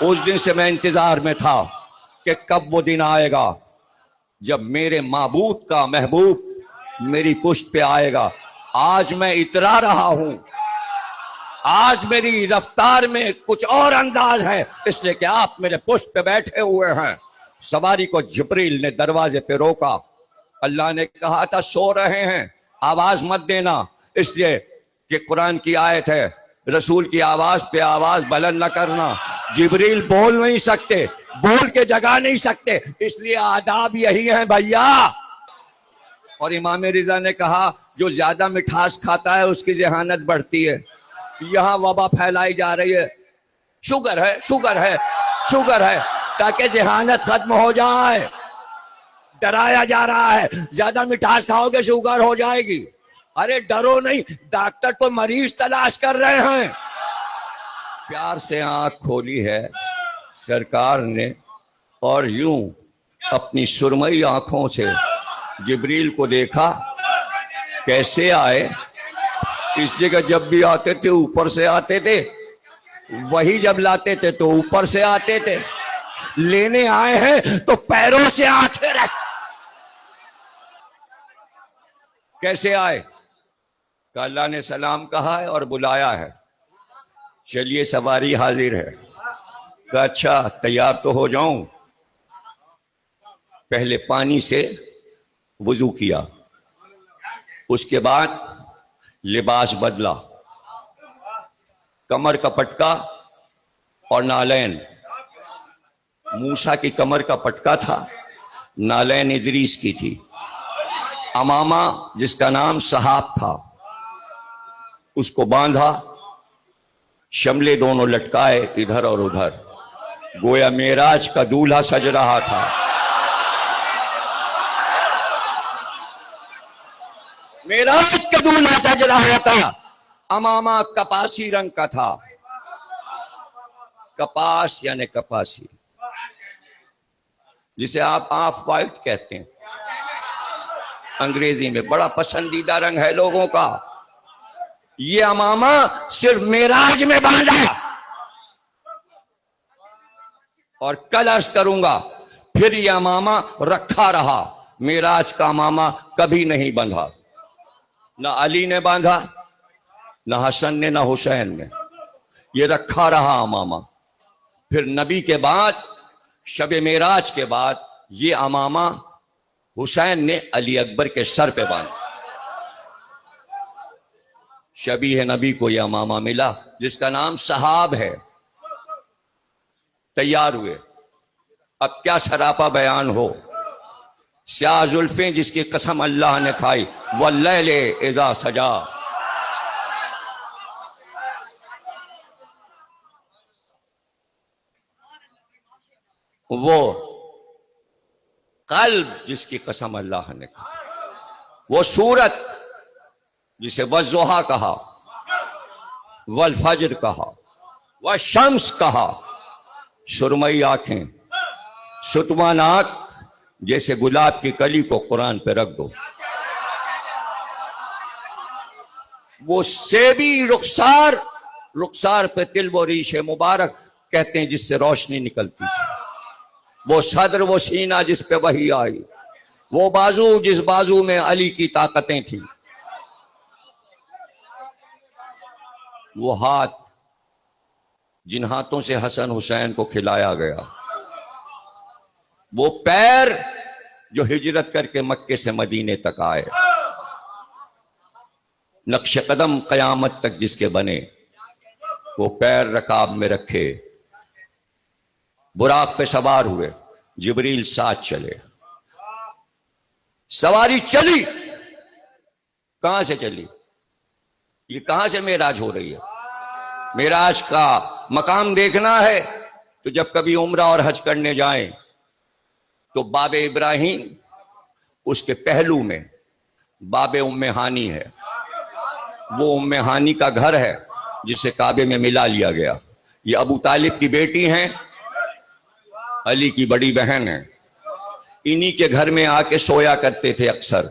اس دن سے میں انتظار میں تھا کہ کب وہ دن آئے گا جب میرے معبود کا محبوب میری پشت پہ آئے گا. آج میں اترا رہا ہوں, آج میری رفتار میں کچھ اور انداز ہے, اس لیے کہ آپ میرے پشت پہ بیٹھے ہوئے ہیں. سواری کو جبریل نے دروازے پہ روکا. اللہ نے کہا تھا سو رہے ہیں, آواز مت دینا, اس لیے کہ قرآن کی آیت ہے رسول کی آواز پہ آواز بلند نہ کرنا. جبریل بول نہیں سکتے, بول کے جگا نہیں سکتے, اس لیے آداب یہی ہیں بھیا. اور امام رضا نے کہا جو زیادہ مٹھاس کھاتا ہے اس کی ذہانت بڑھتی ہے. یہاں وبا پھیلائی جا رہی ہے, شوگر ہے شوگر ہے شوگر ہے, تاکہ ذہانت ختم ہو جائے. ڈرایا جا رہا ہے زیادہ مٹھاس کھاؤ گے شوگر ہو جائے گی. ارے ڈرو نہیں, ڈاکٹر تو مریض تلاش کر رہے ہیں. پیار سے آنکھ کھولی ہے سرکار نے, اور یوں اپنی سرمئی آنکھوں سے جبریل کو دیکھا. کیسے آئے؟ اس جگہ جب بھی آتے تھے اوپر سے آتے تھے, وہی جب لاتے تھے تو اوپر سے آتے تھے, لینے آئے ہیں تو پیروں سے آتے رہتے. کیسے آئے؟ کہ اللہ نے سلام کہا ہے اور بلایا ہے, چلیے سواری حاضر ہے. کہ اچھا تیار تو ہو جاؤں. پہلے پانی سے وضو کیا, اس کے بعد لباس بدلا, کمر کا پٹکا اور نالین. موسیٰ کی کمر کا پٹکا تھا, نالین ادریس کی تھی. امامہ جس کا نام صحاب تھا اس کو باندھا, شملے دونوں لٹکائے ادھر اور ادھر, گویا معراج کا دولہا سج رہا تھا. معراج کا دولہا سج رہا تھا. امامہ کپاسی رنگ کا تھا. کپاس یعنی کپاسی, جسے آپ آف وائٹ کہتے ہیں انگریزی میں, بڑا پسندیدہ رنگ ہے لوگوں کا. یہ امامہ صرف معراج میں باندھا, اور کل عرض کروں گا پھر یہ امامہ رکھا رہا. معراج کا امامہ کبھی نہیں باندھا, نہ علی نے باندھا, نہ حسن نے, نہ حسین نے. یہ رکھا رہا امامہ. پھر نبی کے بعد, شب معراج کے بعد, یہ امامہ حسین نے علی اکبر کے سر پہ باندھا. شبیہ نبی کو یہ امامہ ملا جس کا نام صحاب ہے. تیار ہوئے, اب کیا سراپا بیان ہو. سیاہ زلفیں جس کی قسم اللہ نے کھائی, واللیل اذا سجا. وہ قلب جس کی قسم اللہ نے کھائی, وہ صورت جسے والضحیٰ کہا, والفجر کہا, والشمس کہا. سرمئی آنکھیں, ستواں ناک, جیسے گلاب کی کلی کو قرآن پہ رکھ دو. وہ سیبی رخسار, رخسار پہ تل و ریش مبارک کہتے ہیں جس سے روشنی نکلتی تھی. وہ صدر, وہ سینہ جس پہ وحی آئی. وہ بازو جس بازو میں علی کی طاقتیں تھیں. وہ ہاتھ جن ہاتھوں سے حسن حسین کو کھلایا گیا. وہ پیر جو ہجرت کر کے مکے سے مدینے تک آئے. نقش قدم قیامت تک جس کے بنے, وہ پیر رکاب میں رکھے, براق پہ سوار ہوئے, جبریل ساتھ چلے. سواری چلی, کہاں سے چلی؟ یہ کہاں سے معراج ہو رہی ہے؟ معراج کا مقام دیکھنا ہے تو جب کبھی عمرہ اور حج کرنے جائیں تو باب ابراہیم, اس کے پہلو میں باب ام ہانی ہے. وہ ام ہانی کا گھر ہے جسے کعبے میں ملا لیا گیا. یہ ابو طالب کی بیٹی ہیں, علی کی بڑی بہن ہیں. انہی کے گھر میں آ کے سویا کرتے تھے اکثر.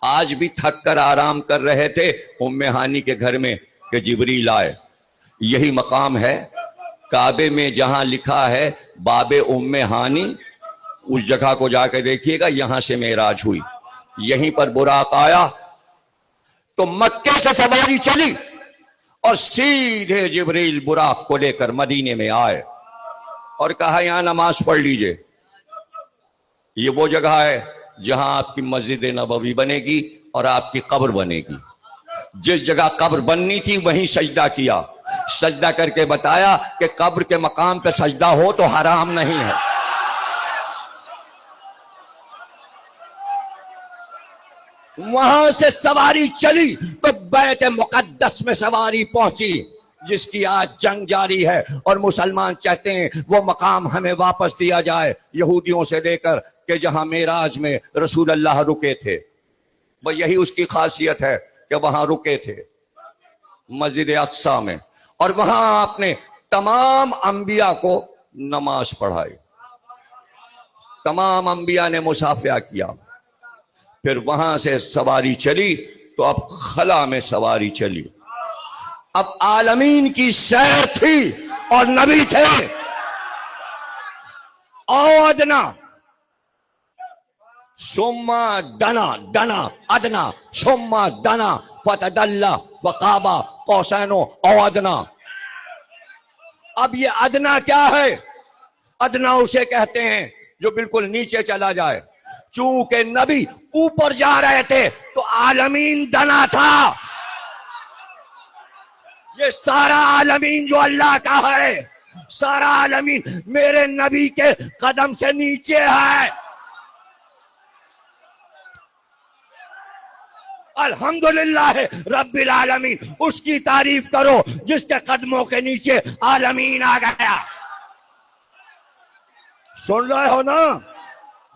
آج بھی تھک کر آرام کر رہے تھے ام ہانی کے گھر میں کہ جبریل آئے. یہی مقام ہے کعبے میں جہاں لکھا ہے باب ام ہانی، اس جگہ کو جا کے دیکھیے گا، یہاں سے معراج ہوئی، یہیں پر براق آیا تو مکے سے سواری چلی اور سیدھے جبریل براق کو لے کر مدینے میں آئے اور کہا یہاں نماز پڑھ لیجئے، یہ وہ جگہ ہے جہاں آپ کی مسجد نبوی بنے گی اور آپ کی قبر بنے گی۔ جس جگہ قبر بننی تھی وہیں سجدہ کیا، سجدہ کر کے بتایا کہ قبر کے مقام پہ سجدہ ہو تو حرام نہیں ہے۔ وہاں سے سواری چلی تو بیت مقدس میں سواری پہنچی، جس کی آج جنگ جاری ہے اور مسلمان چاہتے ہیں وہ مقام ہمیں واپس دیا جائے یہودیوں سے لے کر، کہ جہاں معراج میں رسول اللہ رکے تھے، وہ یہی اس کی خاصیت ہے کہ وہاں رکے تھے مسجد اقصی میں، اور وہاں آپ نے تمام انبیاء کو نماز پڑھائی، تمام انبیاء نے مصافحہ کیا۔ پھر وہاں سے سواری چلی تو اب خلا میں سواری چلی، اب عالمین کی سیر تھی اور نبی تھے۔ ادنا ثم دنا دنا ادنا ثم دنا فتدلى فقاب قوسین او ادنا۔ اب یہ ادنا کیا ہے؟ ادنا اسے کہتے ہیں جو بالکل نیچے چلا جائے، چونکہ نبی اوپر جا رہے تھے تو عالمین دنا تھا۔ یہ سارا عالمین جو اللہ کا ہے، سارا عالمین میرے نبی کے قدم سے نیچے ہے۔ الحمدللہ رب العالمین، اس کی تعریف کرو جس کے قدموں کے نیچے عالمین آ گیا۔ سن رہے ہو نا؟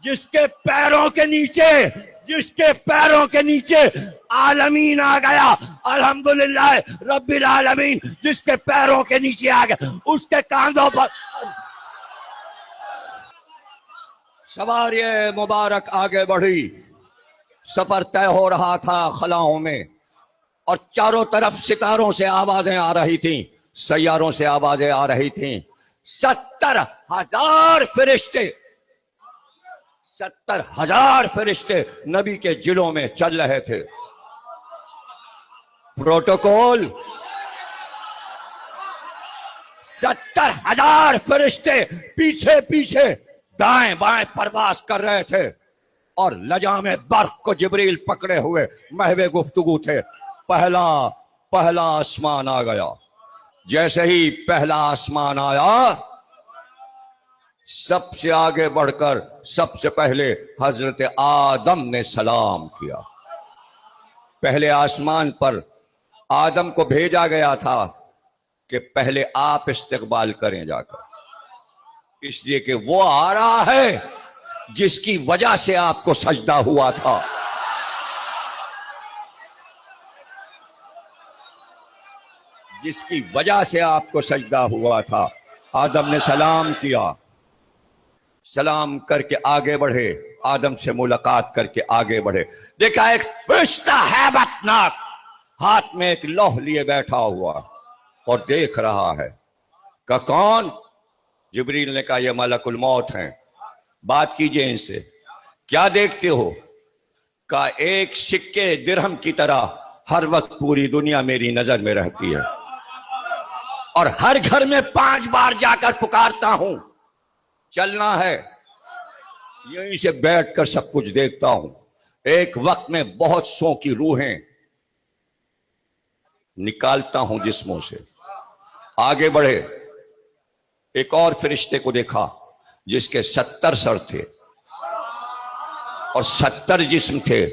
جس کے پیروں کے نیچے، جس کے پیروں کے نیچے عالمین آ گیا، الحمدللہ رب العالمین جس کے پیروں کے نیچے آ گیا، اس کے کاندھوں پر سواری مبارک آگے بڑھی۔ سفر طے ہو رہا تھا خلاؤں میں، اور چاروں طرف ستاروں سے آوازیں آ رہی تھیں، سیاروں سے آوازیں آ رہی تھیں۔ 70,000 فرشتے، 70,000 فرشتے نبی کے جلوں میں چل رہے تھے۔ پروٹوکول، 70,000 فرشتے پیچھے پیچھے دائیں بائیں پرواز کر رہے تھے، اور لجام برق کو جبریل پکڑے ہوئے محو گفتگو تھے۔ پہلا آسمان آ گیا۔ جیسے ہی پہلا آسمان آیا، سب سے آگے بڑھ کر سب سے پہلے حضرت آدم نے سلام کیا۔ پہلے آسمان پر آدم کو بھیجا گیا تھا کہ پہلے آپ استقبال کریں جا کر، اس لیے کہ وہ آ رہا ہے جس کی وجہ سے آپ کو سجدہ ہوا تھا۔ جس کی وجہ سے آپ کو سجدہ ہوا تھا۔ آدم نے سلام کیا، سلام کر کے آگے بڑھے، آدم سے ملاقات کر کے آگے بڑھے۔ دیکھا ایک فرشتہ ہیبت ناک ہاتھ میں ایک لوح لیے بیٹھا ہوا اور دیکھ رہا ہے۔ کہ کون؟ جبریل نے کہا یہ ملک الموت ہیں، بات کیجئے ان سے۔ کیا دیکھتے ہو؟ کہ ایک سکے درہم کی طرح ہر وقت پوری دنیا میری نظر میں رہتی ہے، اور ہر گھر میں 5 بار جا کر پکارتا ہوں، چلنا ہے، یہیں سے بیٹھ کر سب کچھ دیکھتا ہوں۔ ایک وقت میں بہت سو کی روحیں نکالتا ہوں جسموں سے۔ آگے بڑھے، ایک اور فرشتے کو دیکھا جس کے 70 سر تھے اور 70 جسم تھے۔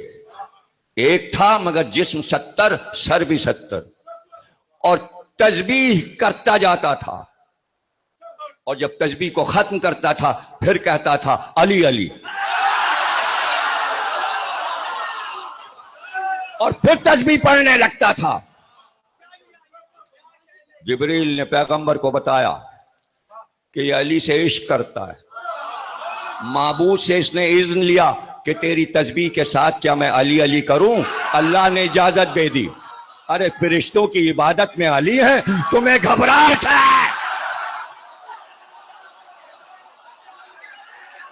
ایک تھا مگر جسم 70، سر بھی 70، اور تسبیح کرتا جاتا تھا، اور جب تسبیح کو ختم کرتا تھا پھر کہتا تھا علی علی، اور پھر تسبیح پڑھنے لگتا تھا۔ جبریل نے پیغمبر کو بتایا کہ یہ علی سے عشق کرتا ہے۔ معبود سے اس نے اذن لیا کہ تیری تسبیح کے ساتھ کیا میں علی علی کروں؟ اللہ نے اجازت دے دی۔ ارے فرشتوں کی عبادت میں علی ہے، تمہیں گھبراہٹ ہے؟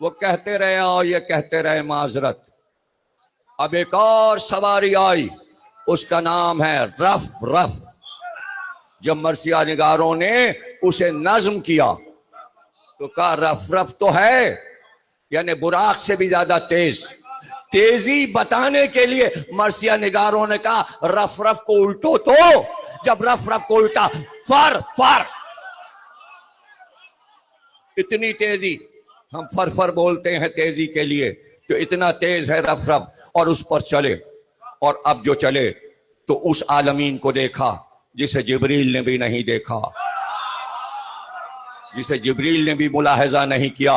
وہ کہتے رہے اور یہ کہتے رہے معذرت. اب ایک اور سواری آئی, اس کا نام ہے رف رف. جب مرثیہ نگاروں نے اسے نظم کیا تو کہا رف رف تو ہے, یعنی براق سے بھی زیادہ تیز. تیزی بتانے کے لیے مرثیہ نگاروں نے کہا رف رف کو الٹو. تو جب رف رف کو الٹا, فر فر, اتنی تیزی, ہم فر فر بولتے ہیں تیزی کے لیے, تو اتنا تیز ہے رف رف, اور اس پر چلے. اور اب جو چلے تو اس عالمین کو دیکھا جسے جبریل نے بھی نہیں دیکھا, جسے جبریل نے بھی ملاحظہ نہیں کیا,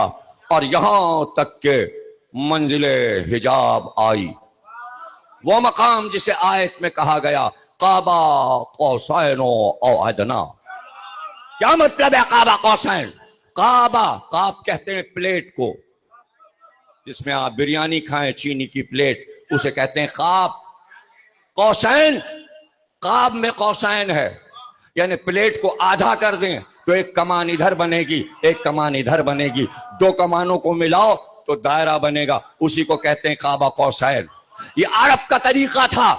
اور یہاں تک کہ منزل حجاب آئی, وہ مقام جسے آیت میں کہا گیا قابا قوسین او ادنا. کیا مطلب ہے قابا قوسین؟ قابا, قاب کہتے ہیں پلیٹ کو, جس میں آپ بریانی کھائیں, چینی کی پلیٹ, اسے کہتے ہیں قاب. قوسین, قاب میں قوسین ہے, یعنی پلیٹ کو آدھا کر دیں تو ایک کمان ادھر بنے گی, ایک کمان ادھر بنے گی, دو کمانوں کو ملاؤ تو دائرہ بنے گا, اسی کو کہتے ہیں قاب قوسین. یہ عرب کا طریقہ تھا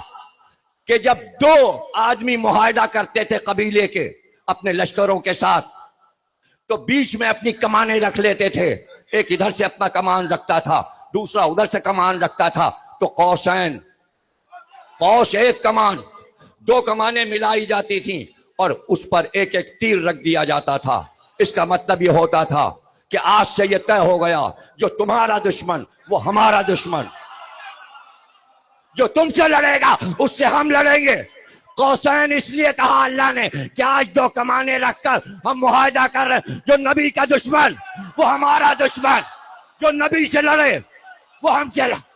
کہ جب دو آدمی معاہدہ کرتے تھے قبیلے کے اپنے لشکروں کے ساتھ, تو بیچ میں اپنی کمانیں رکھ لیتے تھے. ایک ادھر سے اپنا کمان رکھتا تھا, دوسرا ادھر سے کمان رکھتا تھا, تو قوسین, قوس ایک کمان, دو کمانیں ملائی جاتی تھیں اور اس پر ایک ایک تیر رکھ دیا جاتا تھا. اس کا مطلب یہ ہوتا تھا کہ آج سے یہ طے ہو گیا, جو تمہارا دشمن وہ ہمارا دشمن, جو تم سے لڑے گا اس سے ہم لڑیں گے. قوسین اس لیے کہا اللہ نے کہ آج دو کمانے رکھ کر ہم معاہدہ کر رہے ہیں, جو نبی کا دشمن وہ ہمارا دشمن, جو نبی سے لڑے وہ ہم سے لڑے.